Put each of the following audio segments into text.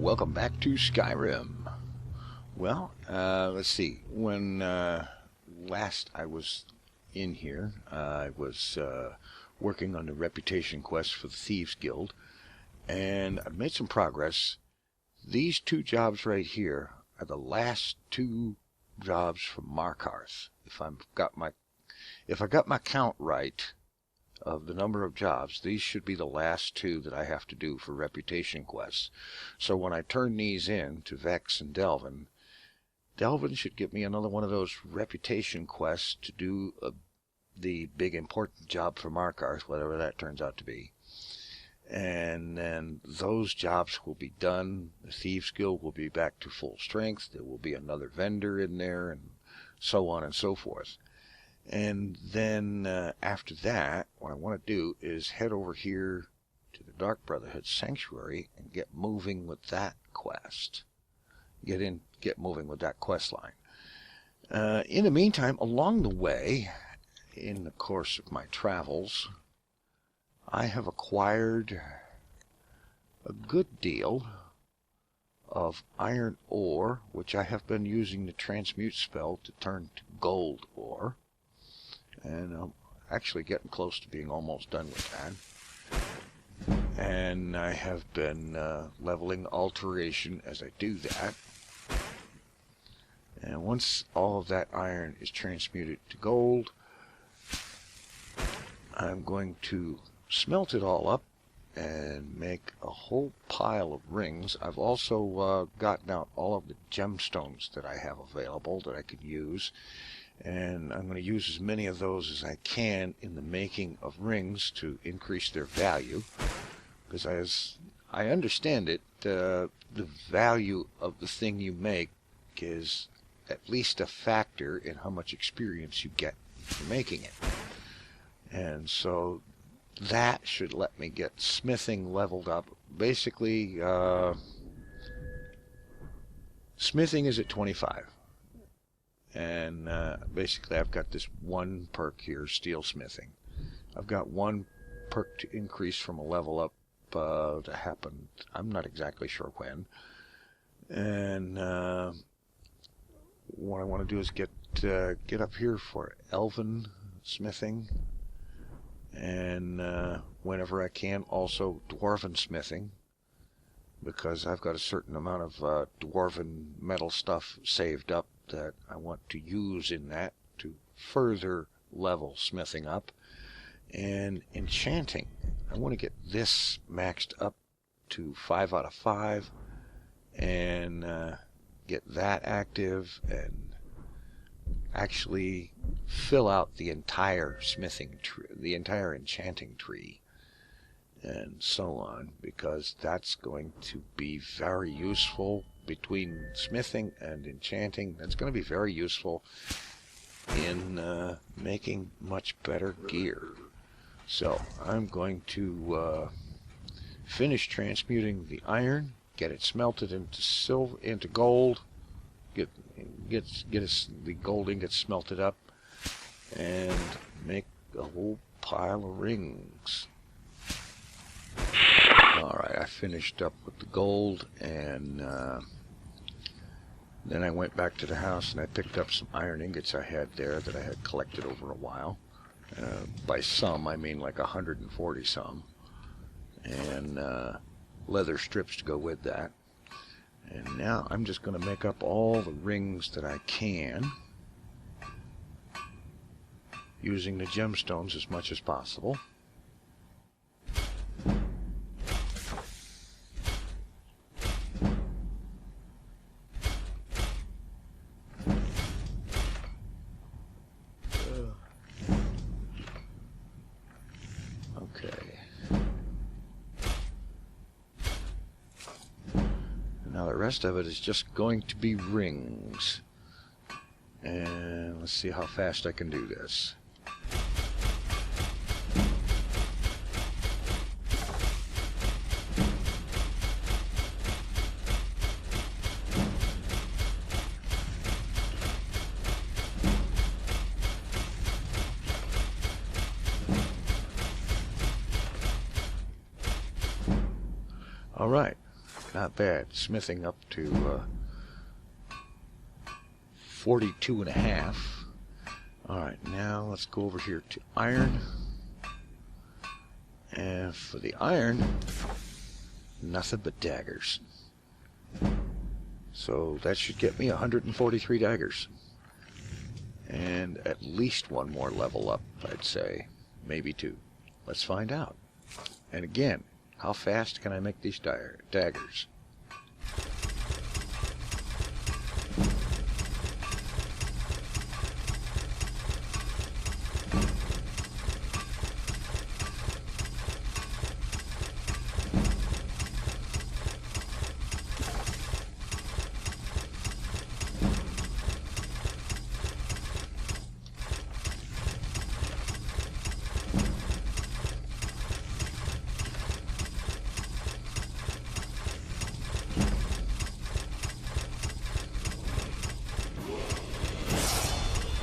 welcome back to Skyrim. Well, let's see. When last I was in here, I was working on the reputation quest for the Thieves Guild, and I've made some progress. These two jobs right here are the last two jobs from Markers. If I got my count right of the number of jobs, these should be the last two that I have to do for reputation quests. So when I turn these in to Vex and Delvin should give me another one of those reputation quests to do the big important job for Markers, whatever that turns out to be. And then those jobs will be done. The Thieves Guild will be back to full strength. There will be another vendor in there, and so on and so forth. And then after that, what I want to do is head over here to the Dark Brotherhood Sanctuary and get moving with that quest. Get moving with that quest line. In the meantime, along the way, in the course of my travels, I have acquired a good deal of iron ore, which I have been using the transmute spell to turn to gold ore. And I'm actually getting close to being almost done with that. And I have been leveling alteration as I do that. And once all of that iron is transmuted to gold, I'm going to smelt it all up and make a whole pile of rings. I've also gotten out all of the gemstones that I have available that I could use. And I'm going to use as many of those as I can in the making of rings to increase their value. Because as I understand it, the value of the thing you make is at least a factor in how much experience you get for making it. And so that should let me get smithing leveled up. Basically, smithing is at 25. And basically I've got this one perk here, steel smithing. I've got one perk to increase from a level up to happen. I'm not exactly sure when. And what I want to do is get up here for elven smithing. And whenever I can, also dwarven smithing. Because I've got a certain amount of dwarven metal stuff saved up that I want to use in that to further level smithing up. And enchanting, I want to get this maxed up to 5 out of 5 and get that active and actually fill out the entire smithing tree, the entire enchanting tree, and so on, because that's going to be very useful. Between smithing and enchanting, that's going to be very useful in making much better gear. So I'm going to finish transmuting the iron, get it smelted into silver, into gold, get the gold ingots smelted up, and make a whole pile of rings. Alright, I finished up with the gold, and then I went back to the house and I picked up some iron ingots I had there that I had collected over a while. By some, I mean like 140 some. And leather strips to go with that. And now I'm just going to make up all the rings that I can, using the gemstones as much as possible. Now the rest of it is just going to be rings. And let's see how fast I can do this. All right. Not bad. Smithing up to 42.5. Alright, now let's go over here to iron. And for the iron, nothing but daggers. So that should get me 143 daggers. And at least one more level up, I'd say. Maybe two. Let's find out. And again, how fast can I make these daggers?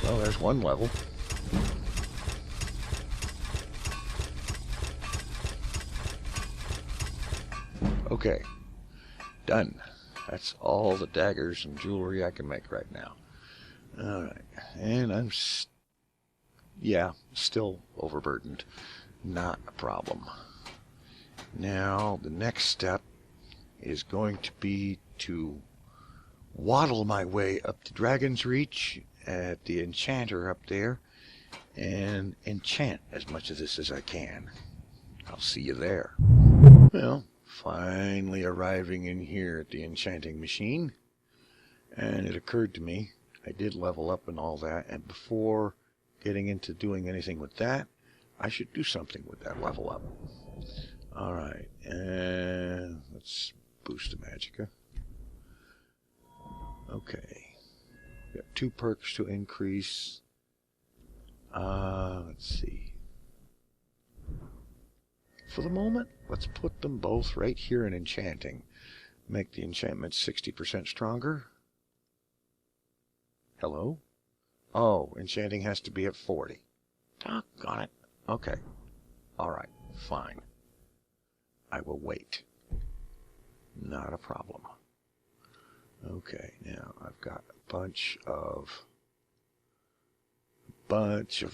Well, there's one level. Okay, done. That's all the daggers and jewelry I can make right now. Alright, and I'm still overburdened. Not a problem. Now, the next step is going to be to waddle my way up to Dragon's Reach at the enchanter up there and enchant as much of this as I can. I'll see you there. Well, finally arriving in here at the enchanting machine, and it occurred to me I did level up and all that, and before getting into doing anything with that, I should do something with that level up. Alright, and let's boost the Magicka. Okay. Got 2 perks to increase. Let's see. For the moment, let's put them both right here in enchanting. Make the enchantment 60% stronger. Hello? Oh, enchanting has to be at 40. Doggone it. Okay. Alright, fine. I will wait. Not a problem. Okay, now I've got a bunch of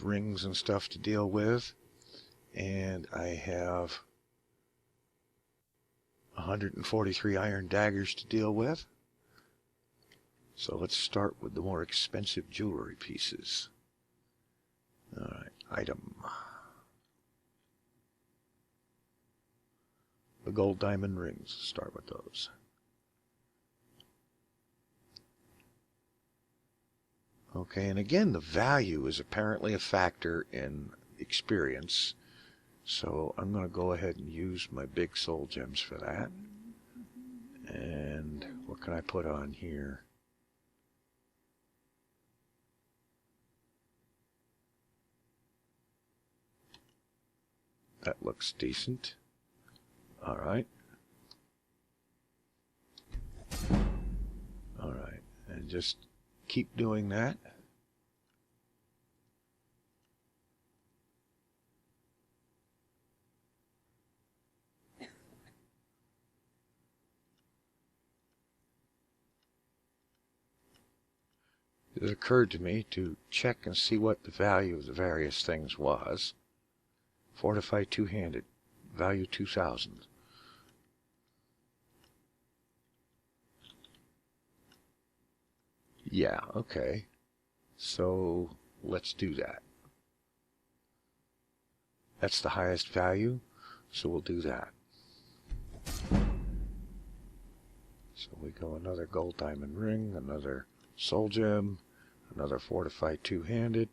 rings and stuff to deal with, and I have 143 iron daggers to deal with. So let's start with the more expensive jewelry pieces. Alright, item. The gold diamond rings. Start with those. Okay, and again, the value is apparently a factor in experience. So I'm going to go ahead and use my big soul gems for that. And what can I put on here? That looks decent. Alright. Alright, and just keep doing that. It occurred to me to check and see what the value of the various things was. Fortify two-handed, value 2,000. Yeah, okay. So let's do that. That's the highest value, so we'll do that. So we go another gold diamond ring, another soul gem, another fortified two-handed.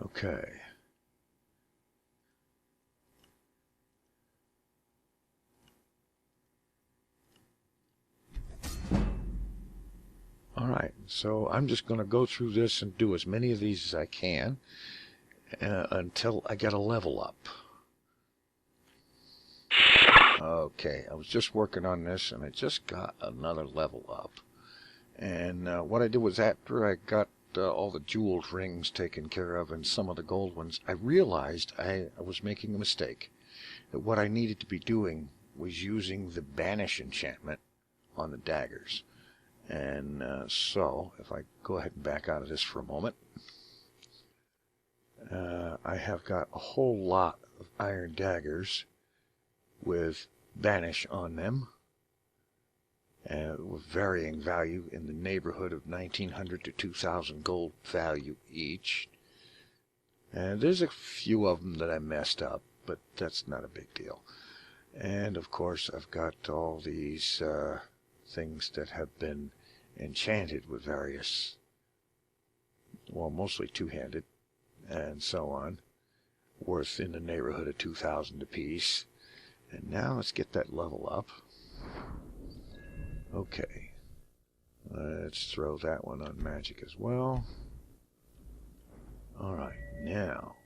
Okay. Alright, so I'm just going to go through this and do as many of these as I can until I get a level up. Okay, I was just working on this and I just got another level up. And what I did was, after I got all the jeweled rings taken care of and some of the gold ones, I realized I was making a mistake. That what I needed to be doing was using the banish enchantment on the daggers. And so, if I go ahead and back out of this for a moment, I have got a whole lot of iron daggers with banish on them, with varying value in the neighborhood of 1,900 to 2,000 gold value each. And there's a few of them that I messed up, but that's not a big deal. And of course I've got all these things that have been enchanted with various, well, mostly two-handed and so on, worth in the neighborhood of 2,000 apiece. And now let's get that level up. Okay, let's throw that one on magic as well. Alright, now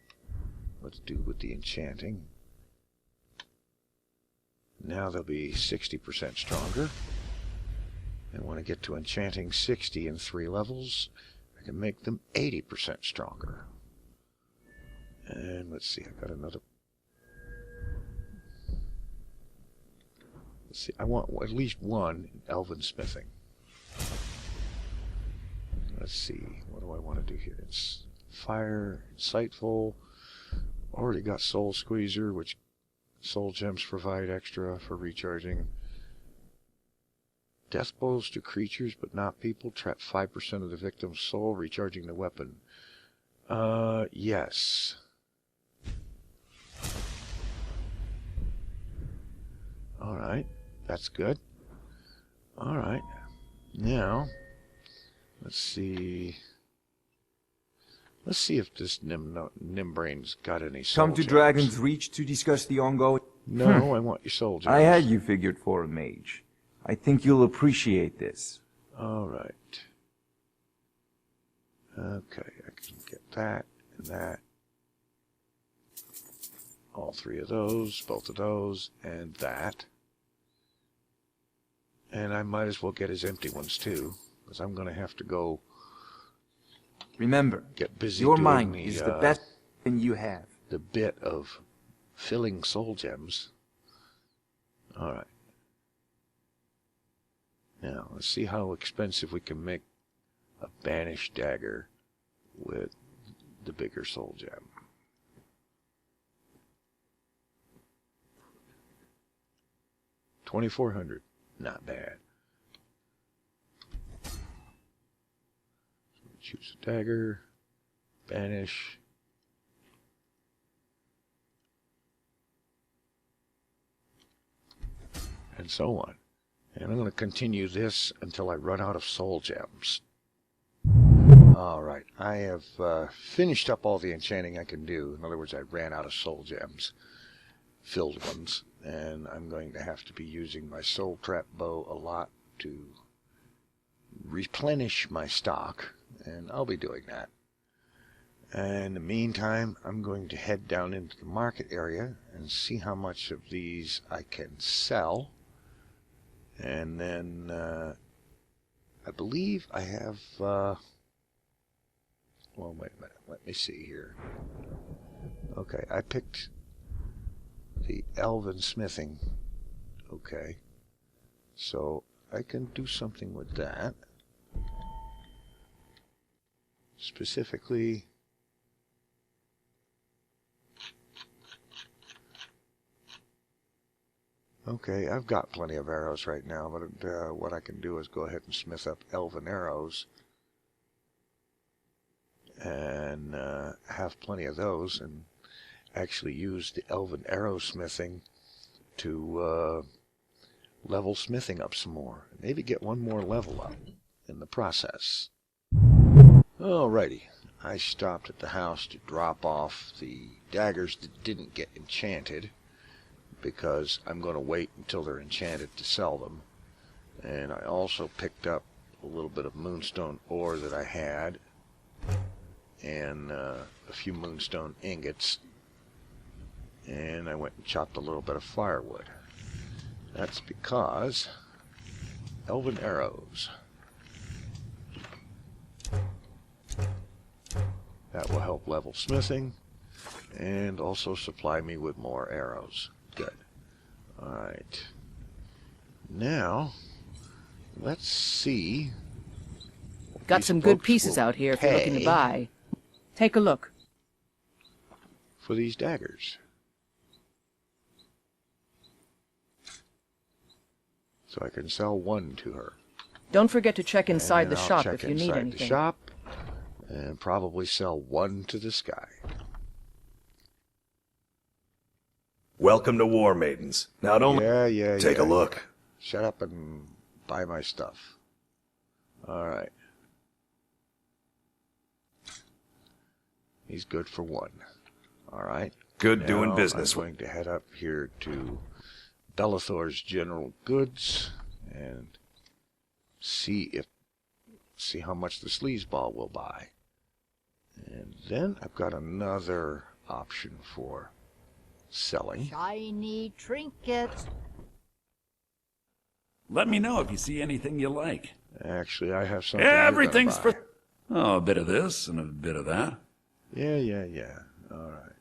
let's do with the enchanting. Now they'll be 60% stronger. And when I get to enchanting 60 in 3 levels, I can make them 80% stronger. And let's see, I've got another. Let's see, I want at least one elven smithing. Let's see, what do I want to do here? It's fire, insightful. Already got soul squeezer, which soul gems provide extra for recharging. Death blows to creatures but not people. Trap 5% of the victim's soul, recharging the weapon. Yes. Alright, that's good. Alright, now, let's see. Let's see if this Nimbrain's got any soul Come to gems. Dragon's Reach to discuss the ongoing... No, I want your soul gems. I had you figured for a mage. I think you'll appreciate this. Alright. Okay, I can get that and that. All 3 of those, both of those, and that. And I might as well get his empty ones too, because I'm going to have to go. Remember, get busy your doing mind is the best thing you have. The bit of filling soul gems. Alright. Now, let's see how expensive we can make a banished dagger with the bigger soul gem. $2,400. Not bad. So choose a dagger. Banish. And so on. And I'm going to continue this until I run out of soul gems. Alright, I have finished up all the enchanting I can do. In other words, I ran out of soul gems. Filled ones. And I'm going to have to be using my soul trap bow a lot to replenish my stock. And I'll be doing that. And in the meantime, I'm going to head down into the market area and see how much of these I can sell. And then, I believe I have, well, wait a minute, let me see here. Okay, I picked the elven smithing. Okay, so I can do something with that. Specifically, okay, I've got plenty of arrows right now, but what I can do is go ahead and smith up elven arrows and have plenty of those, and actually use the elven arrow smithing to level smithing up some more. Maybe get one more level up in the process. Alrighty, I stopped at the house to drop off the daggers that didn't get enchanted, because I'm going to wait until they're enchanted to sell them. And I also picked up a little bit of moonstone ore that I had, and a few moonstone ingots, and I went and chopped a little bit of firewood. That's because elven arrows. That will help level smithing and also supply me with more arrows. Good. Alright. Now, let's see. Got some good pieces out here if you're looking to buy. Take a look. For these daggers. So I can sell one to her. Don't forget to check inside the I'll shop check if you need inside anything. the shop and probably sell one to the sky. Welcome to War Maidens. Now don't take a look. Shut up and buy my stuff. Alright. He's good for one. Alright. Good doing business. I'm going to head up here to Bellathor's General Goods and see how much the sleazeball will buy. And then I've got another option for selling. Shiny trinkets. Let me know if you see anything you like. Actually, I have something. Everything's for... Oh, a bit of this and a bit of that. Yeah. Alright.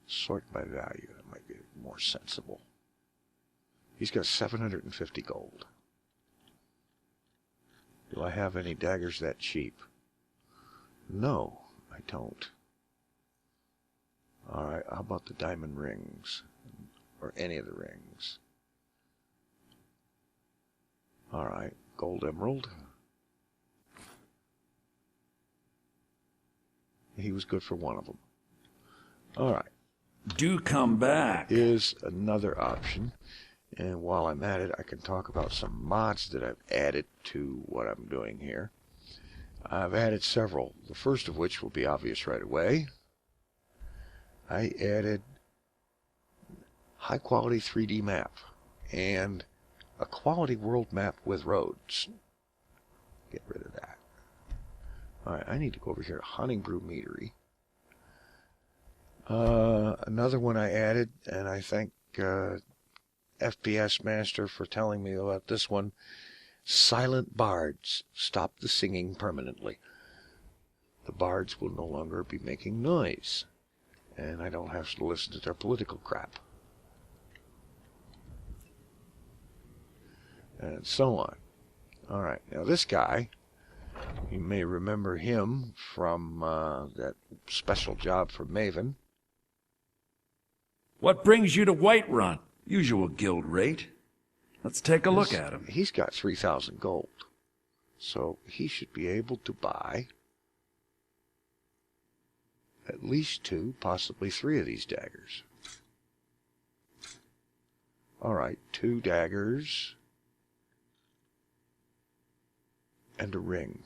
Sort by value. That might be more sensible. He's got 750 gold. Do I have any daggers that cheap? No, I don't. Alright, how about the diamond rings? Or any of the rings? Alright, gold emerald. He was good for one of them. Alright. Do come back. Is another option. And while I'm at it, I can talk about some mods that I've added to what I'm doing here. I've added several. The first of which will be obvious right away. I added high quality 3D map and a quality world map with roads. Get rid of that. Alright, I need to go over here to Hunting Brew Meadery. Another one I added, and I thank FPS Master for telling me about this one. Silent bards stop the singing permanently. The bards will no longer be making noise, and I don't have to listen to their political crap. And so on. Alright, now this guy, you may remember him from that special job for Maven. What brings you to Whiterun? Usual guild rate. Let's take a look at him. He's got 3,000 gold. So he should be able to buy at least 2, possibly 3 of these daggers. Alright, 2 daggers and a ring.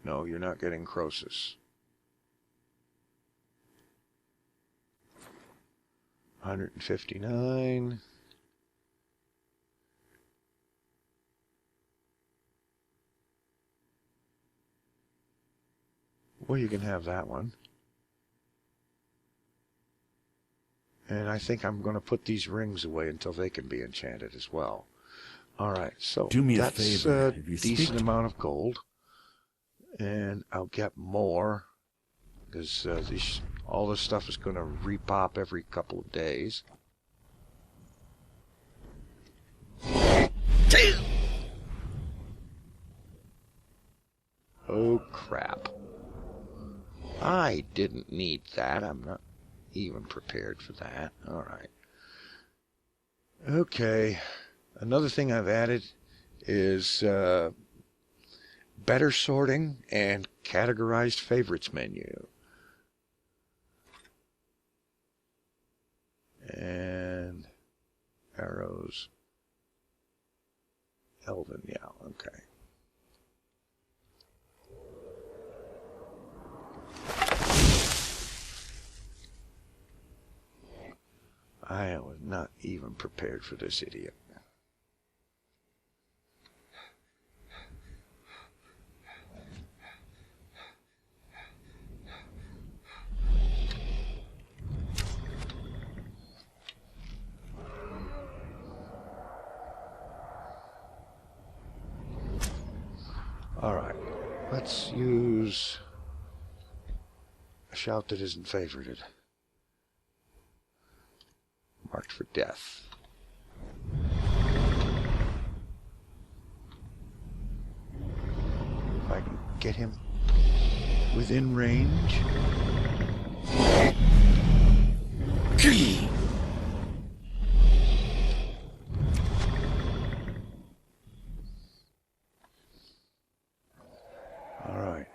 No, you're not getting Croesus. 159. Well, you can have that one. And I think I'm going to put these rings away until they can be enchanted as well. Alright, so do me a that's favor. a decent amount of gold. And I'll get more, because all this stuff is going to repop every couple of days. Oh crap. I didn't need that. I'm not even prepared for that. Alright. Okay. Another thing I've added is better sorting and categorized favorites menu. And arrows. Elven, yeah, okay. I was not even prepared for this idiot. Let's use a shout that isn't favorited. Marked for death. If I can get him within range. All right.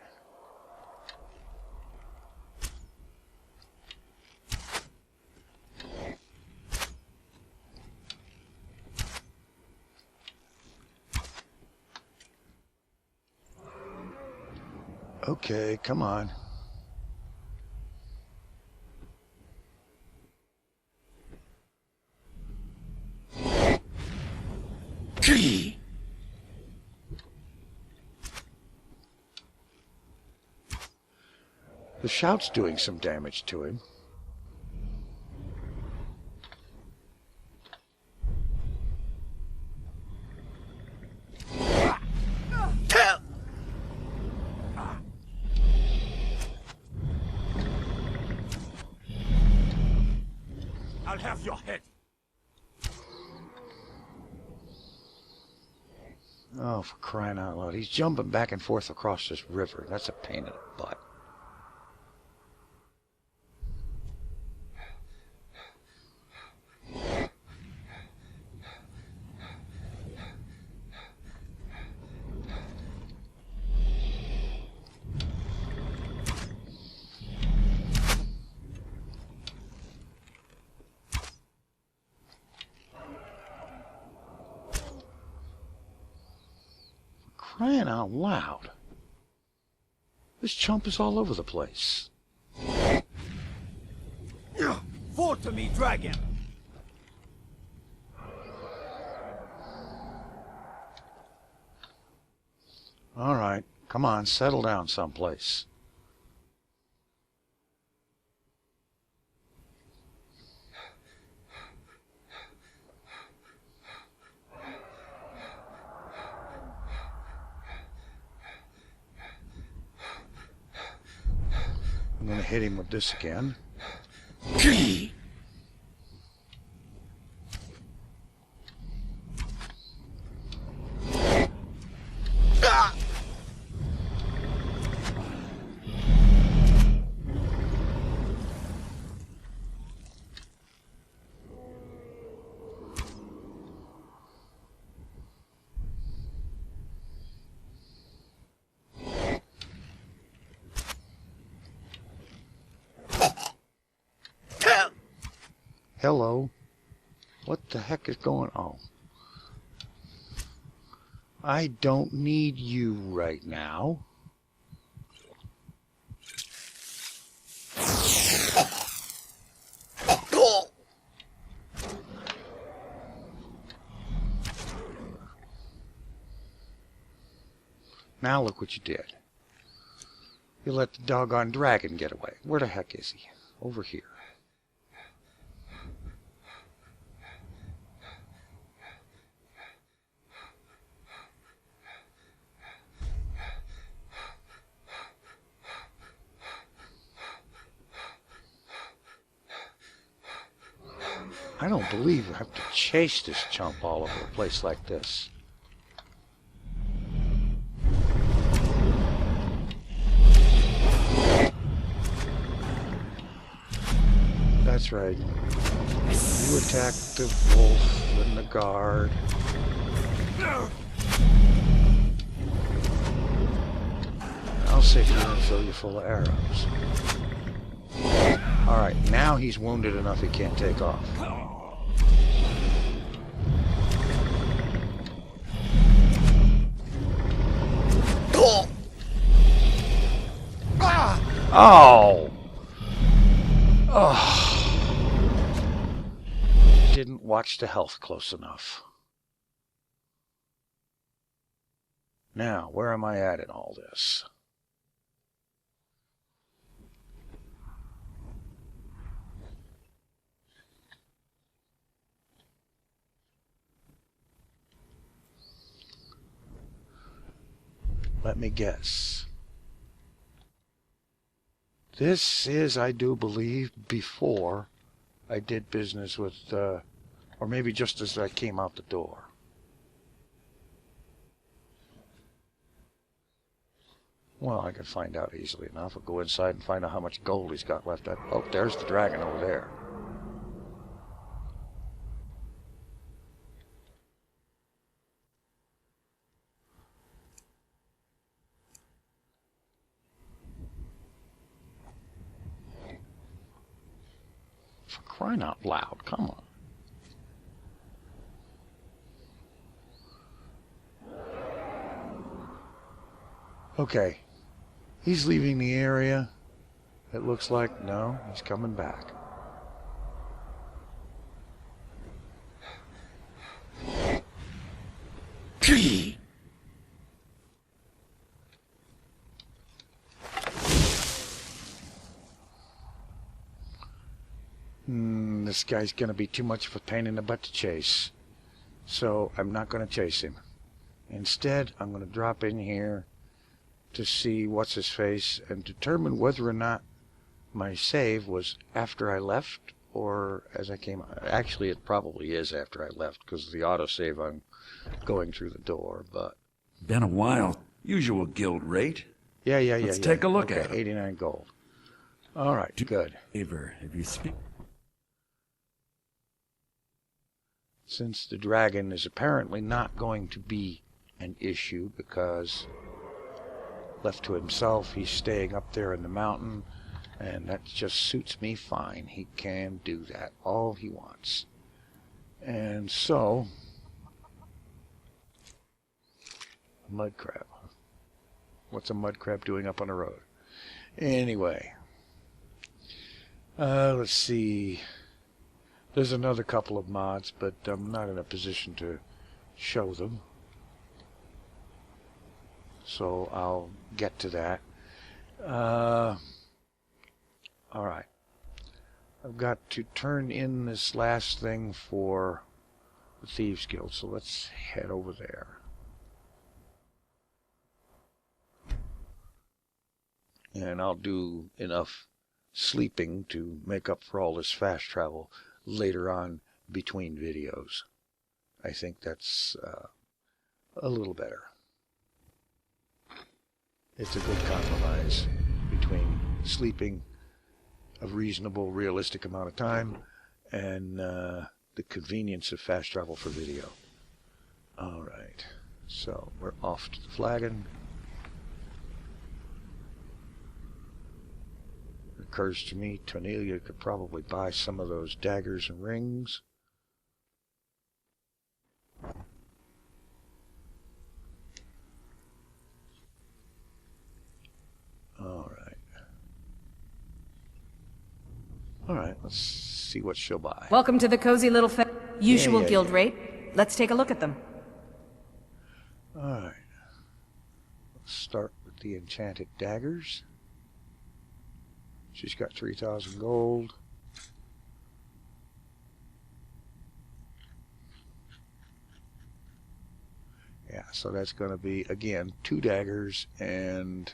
Okay, come on. The shout's doing some damage to him. I'll have your head. Oh, for crying out loud. He's jumping back and forth across this river. That's a pain in the butt. Crying out loud. This chump is all over the place. Fall to me, dragon! All right, come on, settle down someplace. I'm going to hit him with this again. Hello. What the heck is going on? I don't need you right now. Now look what you did. You let the doggone dragon get away. Where the heck is he? Over here. I don't believe I have to chase this chump all over the place like this. That's right. You attack the wolf and the guard. I'll sit here and fill you full of arrows. Alright, now he's wounded enough he can't take off. Oh! Oh! Didn't watch the health close enough. Now, where am I at in all this? Let me guess. This is, I do believe, before I did business with, or maybe just as I came out the door. Well, I can find out easily enough. I'll go inside and find out how much gold he's got left. Oh, there's the dragon over there. For crying out loud, come on. Okay, he's leaving the area. It looks like, no, he's coming back. This guy's going to be too much of a pain in the butt to chase. So I'm not going to chase him. Instead, I'm going to drop in here to see what's his face and determine whether or not my save was after I left or as I came. Actually, it probably is after I left because of the autosave I'm going through the door, but Been a while. Usual guild rate. yeah. Let's take a look at it. 89 gold. All right, good. Ever, have you speak? Since the dragon is apparently not going to be an issue because left to himself, he's staying up there in the mountain, and that just suits me fine. He can do that all he wants. And so, mud crab. What's a mud crab doing up on the road? Anyway, let's see. There's another couple of mods, but I'm not in a position to show them. So I'll get to that. Alright. I've got to turn in this last thing for the Thieves Guild, so let's head over there. And I'll do enough sleeping to make up for all this fast travel later on between videos. I think that's a little better. It's a good compromise between sleeping a reasonable, realistic amount of time and the convenience of fast travel for video. Alright, so we're off to the flagon. It occurs to me, Tonelia could probably buy some of those daggers and rings. Alright, let's see what she'll buy. Welcome to the cozy little usual yeah. guild rate. Let's take a look at them. Alright. Let's start with the enchanted daggers. She's got 3,000 gold. Yeah, so that's going to be, again, 2 daggers and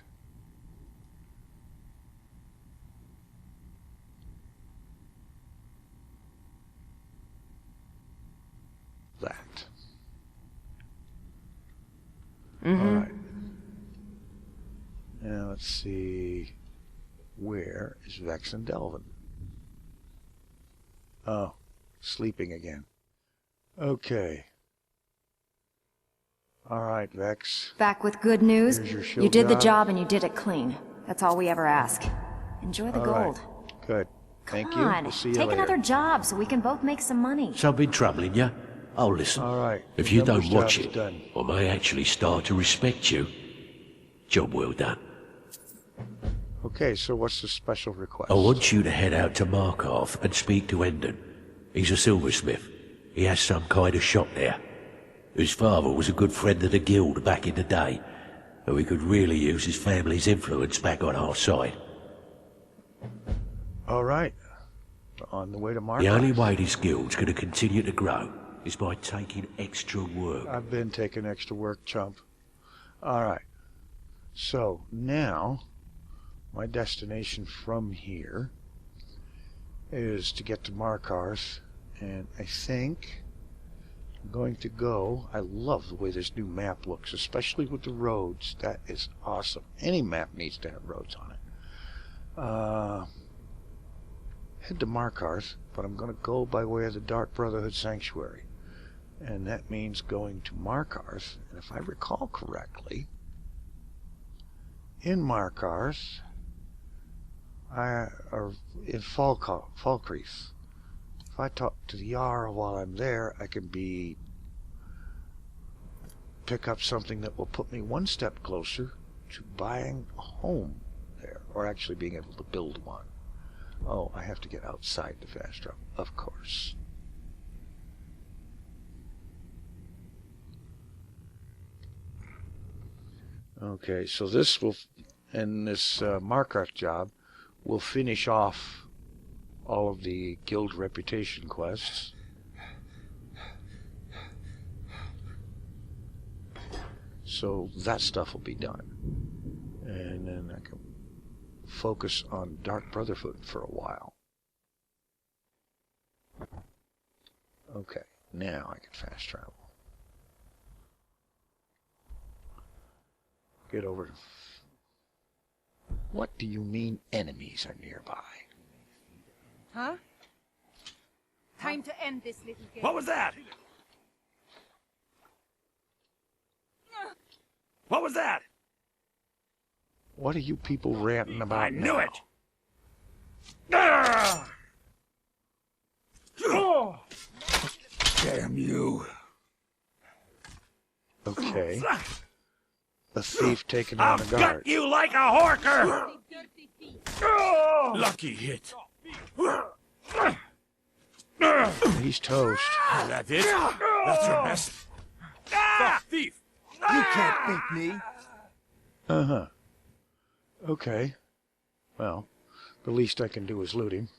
that. All right. Now let's see. Where is Vex and Delvin? Oh, sleeping again. Okay. All right, Vex. Back with good news. Here's your shield You did the job. job and you did it clean. That's all we ever ask. Enjoy the All gold. right. Good. Thank Come you. on, We'll see you take later. another job so we can both make some money. Something troubling you? Oh, listen. All right. If you Numbers don't watch job is it, done. I may actually start to respect you. Job well done. Okay, so what's the special request? I want you to head out to Markov and speak to Endon. He's a silversmith. He has some kind of shop there. His father was a good friend of the guild back in the day, and we could really use his family's influence back on our side. All right. On the way to Markov. The only way this guild's going to continue to grow is by taking extra work. I've been taking extra work, chump. All right. So now my destination from here is to get to Markers, and I think I'm going to go. I love the way this new map looks, especially with the roads. That is awesome. Any map needs to have roads on it. Head to Markers, but I'm going to go by way of the Dark Brotherhood Sanctuary. And that means going to Markers, and if I recall correctly, in Markers, or in Falkreath, if I talk to the Jarl while I'm there, I can pick up something that will put me one step closer to buying a home there, or actually being able to build one. Oh, I have to get outside the fast travel, of course. Okay, so this will, and this Markers job will finish off all of the guild reputation quests. So that stuff will be done. And then I can focus on Dark Brotherhood for a while. Okay, now I can fast travel. Get over to... What do you mean enemies are nearby? Huh? Time to end this little game. What was that? What was that? What are you people ranting about I knew now? it! Ah! Oh! Damn you. Okay. A thief taken on a I'll guard. gut you like a horker! Oh! Lucky hit. He's toast. That it? That's your best? Stop, thief! You can't beat me. Uh-huh. Okay. Well, the least I can do is loot him.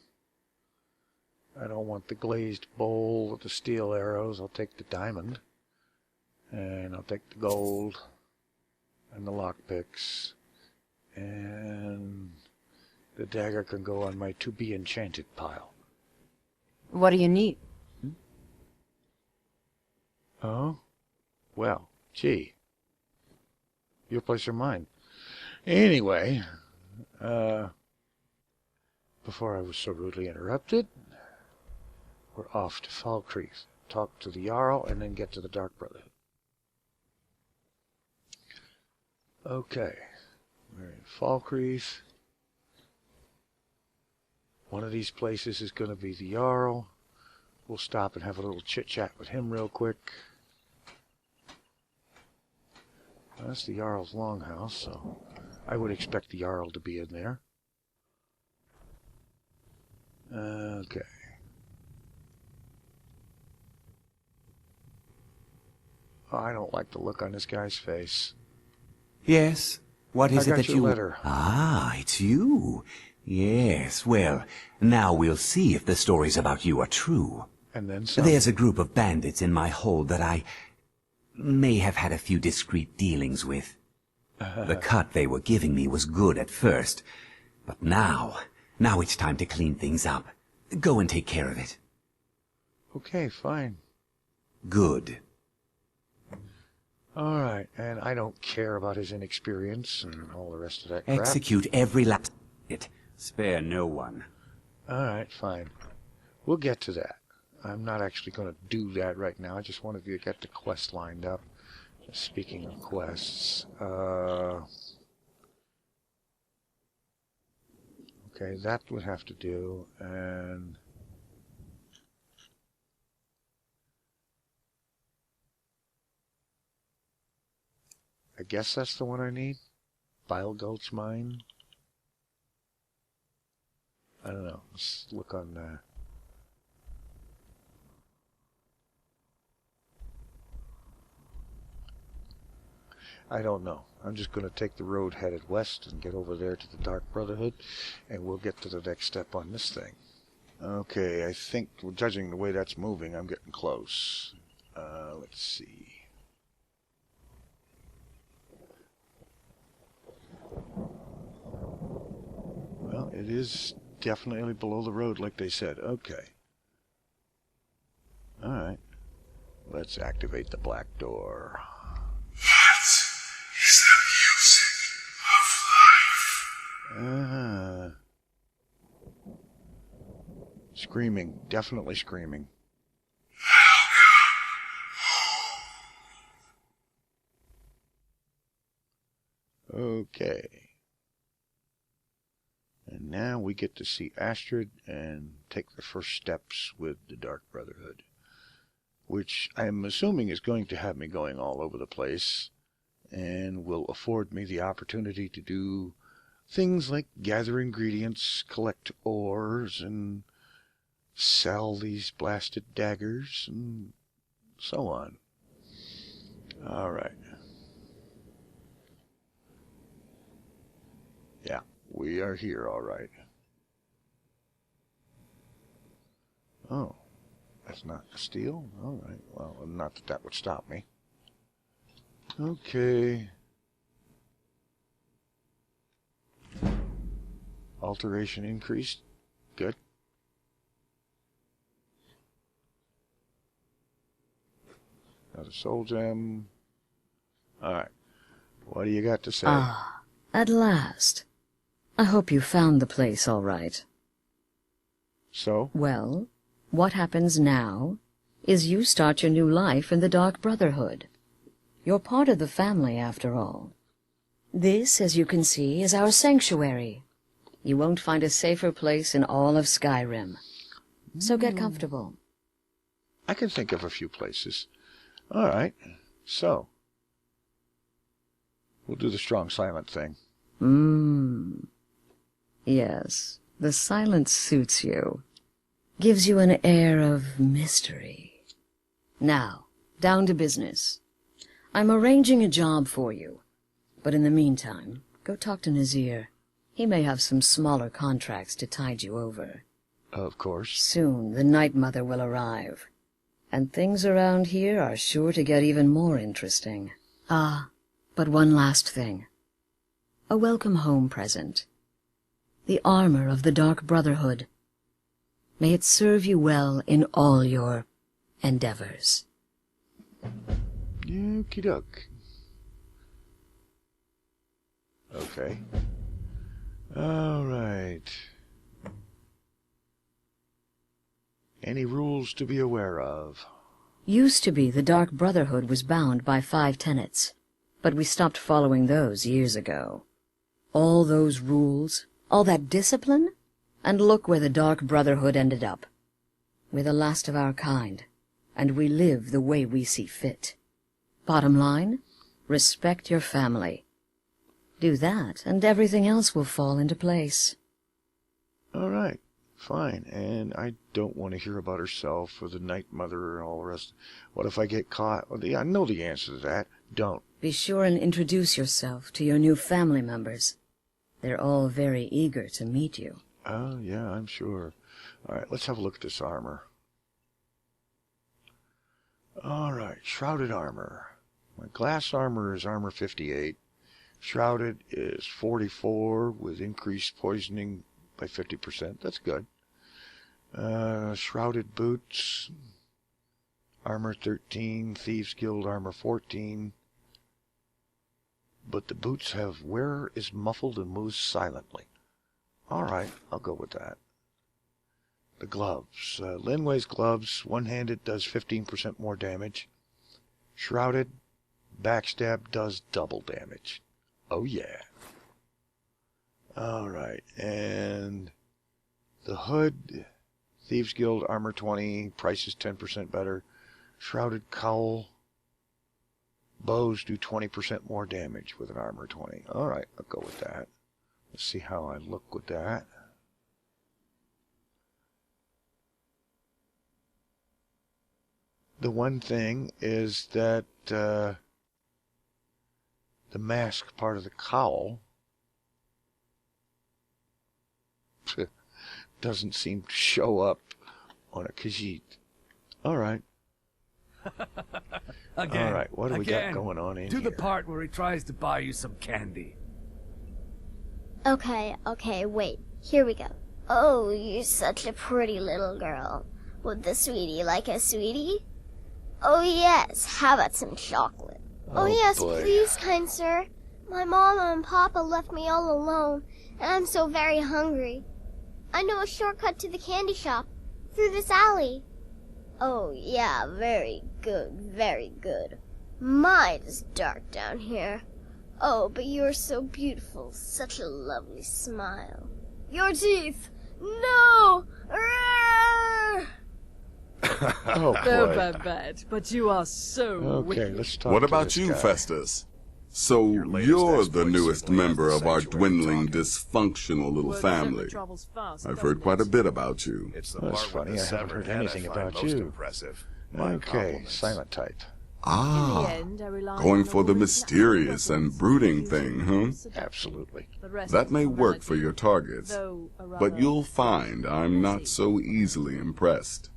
I don't want the glazed bowl with the steel arrows. I'll take the diamond. And I'll take the gold. And the lockpicks. And the dagger can go on my to-be enchanted pile. What do you need? Oh? Well, gee. Your place or mine. Anyway, before I was so rudely interrupted, we're off to Falkreath. Talk to the Jarl and then get to the Dark Brotherhood. Okay. We're in Falkreath. One of these places is going to be the Jarl. We'll stop and have a little chit-chat with him real quick. That's the Jarl's longhouse, so I would expect the Jarl to be in there. Okay. Oh, I don't like the look on this guy's face. Yes? What is I it got that your you... letter. Ah, it's you. Yes, well, now we'll see if the stories about you are true. And then some. There's a group of bandits in my hold that I may have had a few discreet dealings with. The cut they were giving me was good at first, but now it's time to clean things up. Go and take care of it. Okay, fine. Good. All right, and I don't care about his inexperience and all the rest of that crap. Execute every last bit. Spare no one. All right, fine. We'll get to that. I'm not actually going to do that right now. I just wanted to get the quest lined up. Just speaking of quests, okay, that would have to do, and I guess that's the one I need. Bile Gulch Mine. I don't know. Let's look on I don't know. I'm just going to take the road headed west and get over there to the Dark Brotherhood, and we'll get to the next step on this thing. Okay, I think, judging the way that's moving, I'm getting close. Let's see. It is definitely below the road, like they said. Okay. Alright. Let's activate the black door. What is the music of life? Screaming. Definitely screaming. Okay. And now we get to see Astrid and take the first steps with the Dark Brotherhood, which I'm assuming is going to have me going all over the place and will afford me the opportunity to do things like gather ingredients, collect ores, and sell these blasted daggers, and so on. All right. Yeah, we are here, all right. Oh, that's not a steal? All right, well, not that that would stop me. Okay. Alteration increased. Good. Another soul gem. All right. What do you got to say? Ah, at last. I hope you found the place all right. So? Well, what happens now is you start your new life in the Dark Brotherhood. You're part of the family, after all. This, as you can see, is our sanctuary. You won't find a safer place in all of Skyrim. So get comfortable. I can think of a few places. All right. So, we'll do the strong silent thing. Yes, the silence suits you. Gives you an air of mystery. Now, down to business. I'm arranging a job for you. But in the meantime, go talk to Nazir. He may have some smaller contracts to tide you over. Of course. Soon the Night Mother will arrive. And things around here are sure to get even more interesting. Ah, but one last thing. A welcome home present. The armor of the Dark Brotherhood. May it serve you well in all your endeavors. Okie doke. Okay. All right. Any rules to be aware of? Used to be the Dark Brotherhood was bound by 5 tenets, but we stopped following those years ago. All those rules, all that discipline, and look where the Dark Brotherhood ended up. We're the last of our kind, and we live the way we see fit. Bottom line, respect your family. Do that, and everything else will fall into place. All right, fine. And I don't want to hear about herself or the Night Mother and all the rest. What if I get caught? Well, I know the answer to that. Don't. Be sure and introduce yourself to your new family members. They're all very eager to meet you. Oh, yeah, I'm sure. All right, let's have a look at this armor. All right, shrouded armor. My glass armor is armor 58. Shrouded is 44 with increased poisoning by 50%. That's good. Shrouded boots, armor 13. Thieves Guild armor 14. But the boots have wearer is muffled and moves silently. All right, I'll go with that. The gloves. Linway's gloves, one-handed, does 15% more damage. Shrouded, backstab does double damage. Oh, yeah. All right, and the hood, Thieves Guild, armor 20, price is 10% better. Shrouded cowl, bows do 20% more damage with an armor 20. All right, I'll go with that. Let's see how I look with that. The one thing is that the mask part of the cowl doesn't seem to show up on a Khajiit. All right. Again. All right, what do we got going on in here? Do the part where he tries to buy you some candy. Okay, wait. Here we go. Oh, you're such a pretty little girl. Would the sweetie like a sweetie? Oh, yes. How about some chocolate? Oh, yes, boy. please, kind sir. My mama and papa left me all alone, and I'm so very hungry. I know a shortcut to the candy shop, through this alley. Oh, yeah, very good, very good. My, it's dark down here. Oh, but you are so beautiful, such a lovely smile. Your teeth! No! Oh, So boy. bad, but you are so Okay, wicked. let's talk What to about this you, guy. Festus? So Your latest you're the exploit newest simply has member the of our sanctuary dwindling, talking. dysfunctional little Word certainly family. travels fast, I've doesn't heard quite it? a bit about you. It's the That's part funny, with the I haven't severed heard head anything I find about most you. impressive. Okay, Compliments. silent type. Ah, In the end, I rely going on for the woman's mysterious natural and brooding presence, thing, huh? seduction. Absolutely. The rest That is may work formality, for your targets, though a but rather you'll find I'm not so easily impressed.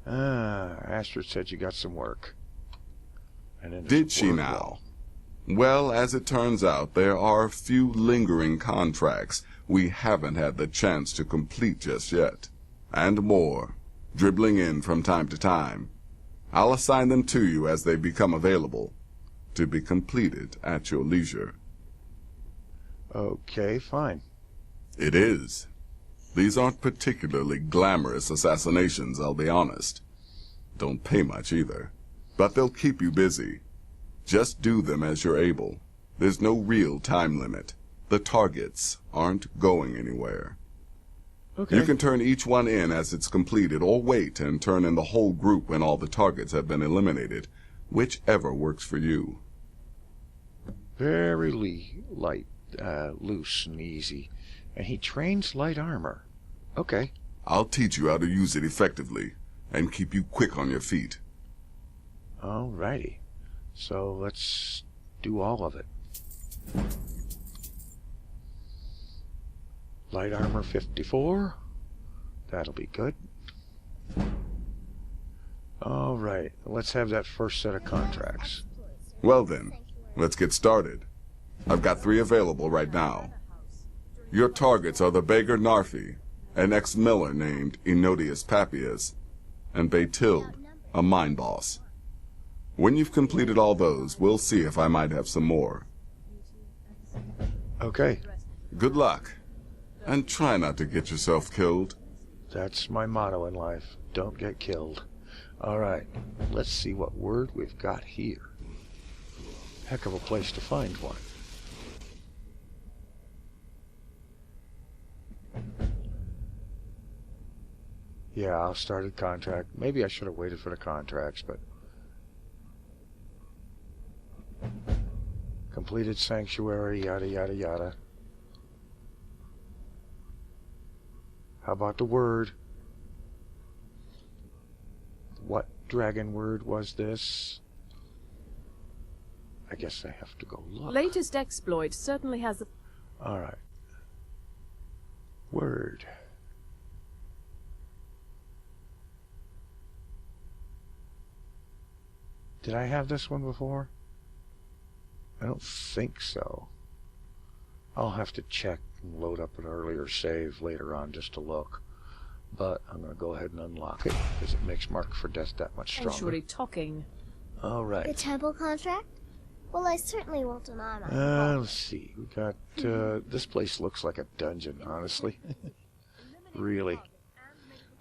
Astrid said you got some work. And then Did there's she word now? wall. Well, as it turns out, there are a few lingering contracts we haven't had the chance to complete just yet. And more, dribbling in from time to time. I'll assign them to you as they become available, to be completed at your leisure. Okay, fine. It is. These aren't particularly glamorous assassinations, I'll be honest. Don't pay much either. But they'll keep you busy. Just do them as you're able. There's no real time limit. The targets aren't going anywhere. Okay. You can turn each one in as it's completed, or wait and turn in the whole group when all the targets have been eliminated. Whichever works for you. Very light, loose and easy. And he trains light armor. Okay. I'll teach you how to use it effectively, and keep you quick on your feet. Alrighty. So let's do all of it. Light armor 54. That'll be good. Alright, let's have that first set of contracts. Well then, let's get started. I've got 3 available right now. Your targets are the Beggar Narfi, an ex-miller named Enodius Papias, and Baytild, a mine boss. When you've completed all those, we'll see if I might have some more. Okay. Good luck, and try not to get yourself killed. That's my motto in life. Don't get killed. Alright, let's see what word we've got here. Heck of a place to find one. Yeah, I'll start a contract. Maybe I should have waited for the contracts, but... Completed sanctuary, yada yada yada. How about the word? What dragon word was this? I guess I have to go look. Latest exploit certainly has a... Alright. Word. Did I have this one before? I don't think so. I'll have to check and load up an earlier save later on just to look. But I'm going to go ahead and unlock it because it makes Mark for Death that much stronger. Actually talking. Alright. The temple contract? Well, I certainly won't deny my Let's see. We got, this place looks like a dungeon, honestly. Really.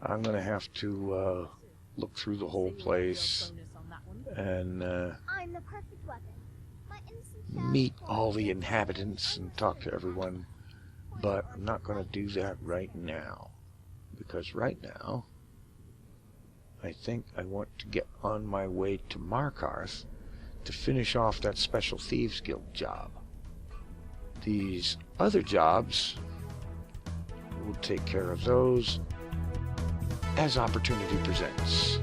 I'm going to have to, look through the whole place and, I'm the perfect weapon. My innocent child meet all the inhabitants and talk to everyone. But I'm not going to do that right now. Because right now, I think I want to get on my way to Markarth to finish off that Special Thieves Guild job. These other jobs, we'll take care of those as opportunity presents.